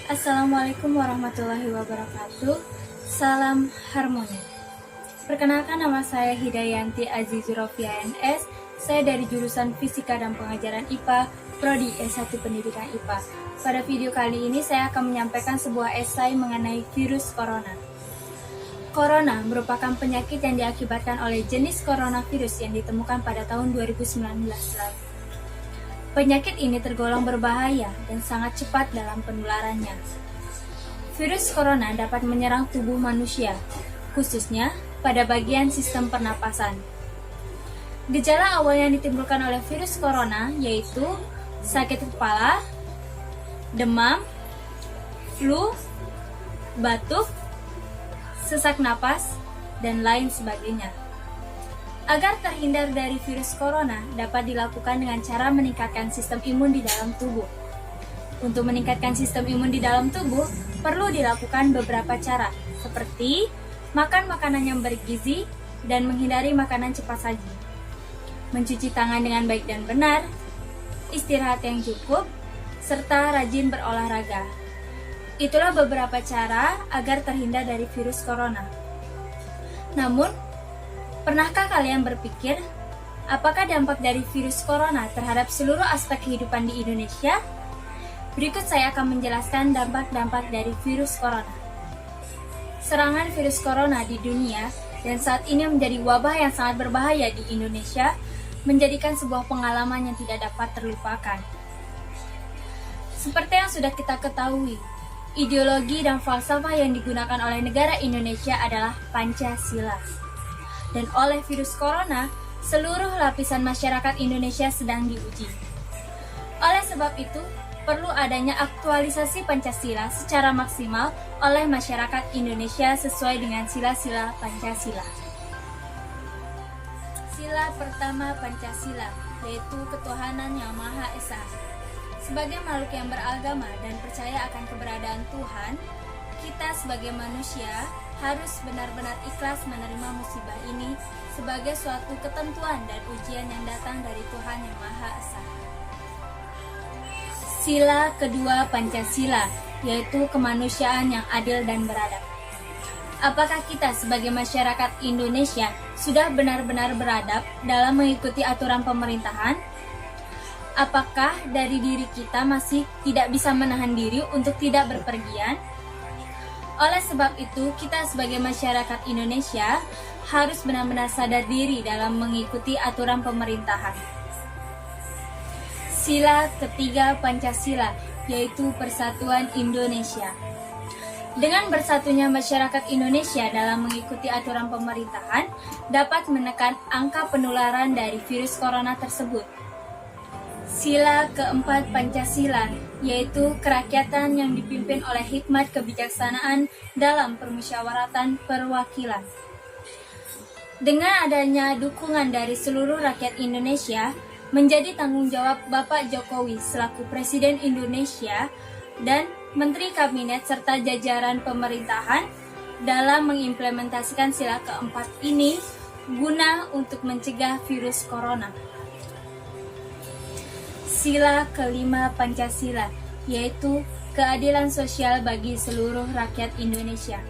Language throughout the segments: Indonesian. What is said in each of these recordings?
Assalamualaikum warahmatullahi wabarakatuh. Salam harmoni. Perkenalkan, nama saya Hidayanti Azizurofia NS. Saya dari jurusan Fisika dan Pengajaran IPA, Prodi S1 Pendidikan IPA. Pada video kali ini saya akan menyampaikan sebuah esai mengenai virus corona. Corona merupakan penyakit yang diakibatkan oleh jenis coronavirus yang ditemukan pada tahun 2019 lalu. Penyakit ini tergolong berbahaya dan sangat cepat dalam penularannya. Virus corona dapat menyerang tubuh manusia, khususnya pada bagian sistem pernapasan. Gejala awal yang ditimbulkan oleh virus corona yaitu sakit kepala, demam, flu, batuk, sesak napas, dan lain sebagainya. Agar terhindar dari virus corona, dapat dilakukan dengan cara meningkatkan sistem imun di dalam tubuh. Untuk meningkatkan sistem imun di dalam tubuh, perlu dilakukan beberapa cara, seperti makan makanan yang bergizi dan menghindari makanan cepat saji, mencuci tangan dengan baik dan benar, istirahat yang cukup, serta rajin berolahraga. Itulah beberapa cara agar terhindar dari virus corona. Namun, pernahkah kalian berpikir, apakah dampak dari virus corona terhadap seluruh aspek kehidupan di Indonesia? Berikut saya akan menjelaskan dampak-dampak dari virus corona. Serangan virus corona di dunia dan saat ini menjadi wabah yang sangat berbahaya di Indonesia, menjadikan sebuah pengalaman yang tidak dapat terlupakan. Seperti yang sudah kita ketahui, ideologi dan falsafah yang digunakan oleh negara Indonesia adalah Pancasila. Dan oleh virus corona, seluruh lapisan masyarakat Indonesia sedang diuji. Oleh sebab itu, perlu adanya aktualisasi Pancasila secara maksimal oleh masyarakat Indonesia sesuai dengan sila-sila Pancasila. Sila pertama Pancasila, yaitu ketuhanan yang Maha Esa. Sebagai makhluk yang beragama dan percaya akan keberadaan Tuhan, kita sebagai manusia harus benar-benar ikhlas menerima musibah ini sebagai suatu ketentuan dan ujian yang datang dari Tuhan yang Maha Esa. Sila kedua Pancasila, yaitu kemanusiaan yang adil dan beradab. Apakah kita sebagai masyarakat Indonesia sudah benar-benar beradab dalam mengikuti aturan pemerintahan? Apakah dari diri kita masih tidak bisa menahan diri untuk tidak berpergian? Oleh sebab itu, kita sebagai masyarakat Indonesia harus benar-benar sadar diri dalam mengikuti aturan pemerintahan. Sila ketiga Pancasila, yaitu Persatuan Indonesia. Dengan bersatunya masyarakat Indonesia dalam mengikuti aturan pemerintahan, dapat menekan angka penularan dari virus corona tersebut. Sila keempat Pancasila, yaitu kerakyatan yang dipimpin oleh hikmat kebijaksanaan dalam permusyawaratan perwakilan. Dengan adanya dukungan dari seluruh rakyat Indonesia, menjadi tanggung jawab Bapak Jokowi selaku Presiden Indonesia dan Menteri Kabinet serta jajaran pemerintahan dalam mengimplementasikan sila keempat ini guna untuk mencegah virus corona. Sila kelima Pancasila, yaitu keadilan sosial bagi seluruh rakyat Indonesia.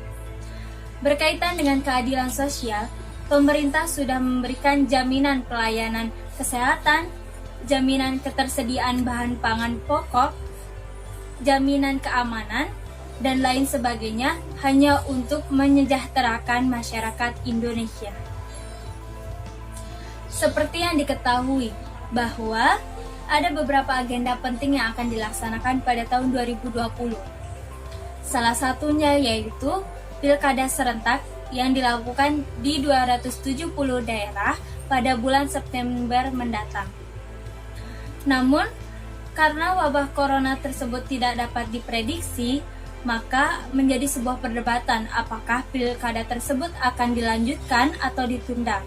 Berkaitan dengan keadilan sosial, pemerintah sudah memberikan jaminan pelayanan kesehatan, jaminan ketersediaan bahan pangan pokok, jaminan keamanan, dan lain sebagainya hanya untuk menyejahterakan masyarakat Indonesia. Seperti yang diketahui bahwa ada beberapa agenda penting yang akan dilaksanakan pada tahun 2020. Salah satunya yaitu Pilkada serentak yang dilakukan di 270 daerah pada bulan September mendatang. Namun, karena wabah corona tersebut tidak dapat diprediksi, maka menjadi sebuah perdebatan apakah pilkada tersebut akan dilanjutkan atau ditunda.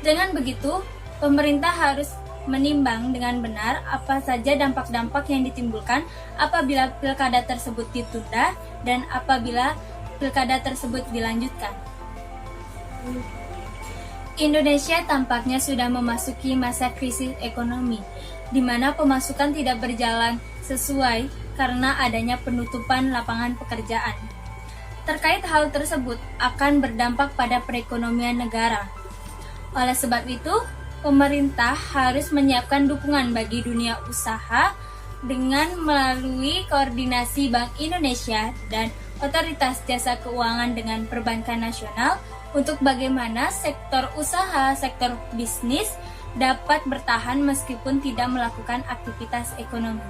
Dengan begitu, pemerintah harus menimbang dengan benar apa saja dampak-dampak yang ditimbulkan apabila pilkada tersebut ditunda dan apabila pilkada tersebut dilanjutkan. Indonesia tampaknya sudah memasuki masa krisis ekonomi, di mana pemasukan tidak berjalan sesuai karena adanya penutupan lapangan pekerjaan. Terkait hal tersebut akan berdampak pada perekonomian negara. Oleh sebab itu, pemerintah harus menyiapkan dukungan bagi dunia usaha dengan melalui koordinasi Bank Indonesia dan Otoritas Jasa Keuangan dengan Perbankan Nasional untuk bagaimana sektor usaha, sektor bisnis dapat bertahan meskipun tidak melakukan aktivitas ekonomi.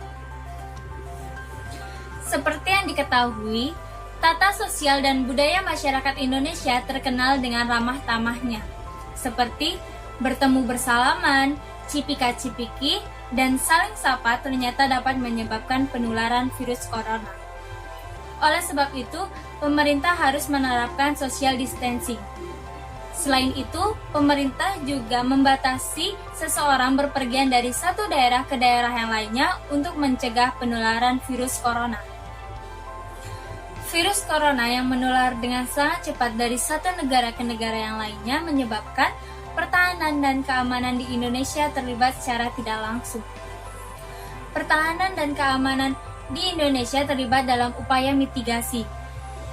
Seperti yang diketahui, tata sosial dan budaya masyarakat Indonesia terkenal dengan ramah tamahnya, seperti bertemu bersalaman, cipika-cipiki, dan saling sapa ternyata dapat menyebabkan penularan virus corona. Oleh sebab itu, pemerintah harus menerapkan social distancing. Selain itu, pemerintah juga membatasi seseorang berpergian dari satu daerah ke daerah yang lainnya untuk mencegah penularan virus corona. Virus corona yang menular dengan sangat cepat dari satu negara ke negara yang lainnya menyebabkan pertahanan dan keamanan di Indonesia terlibat secara tidak langsung. Pertahanan dan keamanan di Indonesia terlibat dalam upaya mitigasi.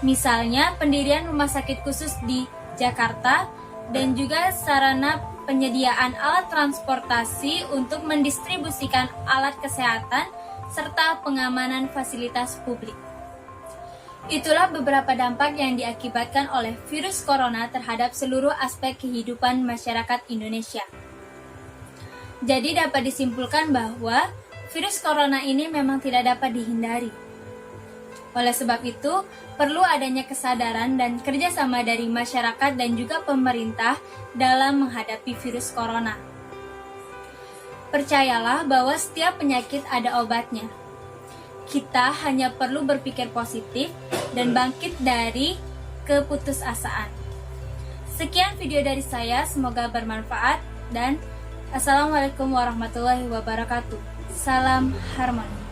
Misalnya, pendirian rumah sakit khusus di Jakarta dan juga sarana penyediaan alat transportasi untuk mendistribusikan alat kesehatan serta pengamanan fasilitas publik. Itulah beberapa dampak yang diakibatkan oleh virus corona terhadap seluruh aspek kehidupan masyarakat Indonesia. Jadi dapat disimpulkan bahwa virus corona ini memang tidak dapat dihindari. Oleh sebab itu, perlu adanya kesadaran dan kerjasama dari masyarakat dan juga pemerintah dalam menghadapi virus corona. Percayalah bahwa setiap penyakit ada obatnya. Kita hanya perlu berpikir positif dan bangkit dari keputusasaan. Sekian video dari saya, semoga bermanfaat dan Assalamualaikum warahmatullahi wabarakatuh. Salam harmoni.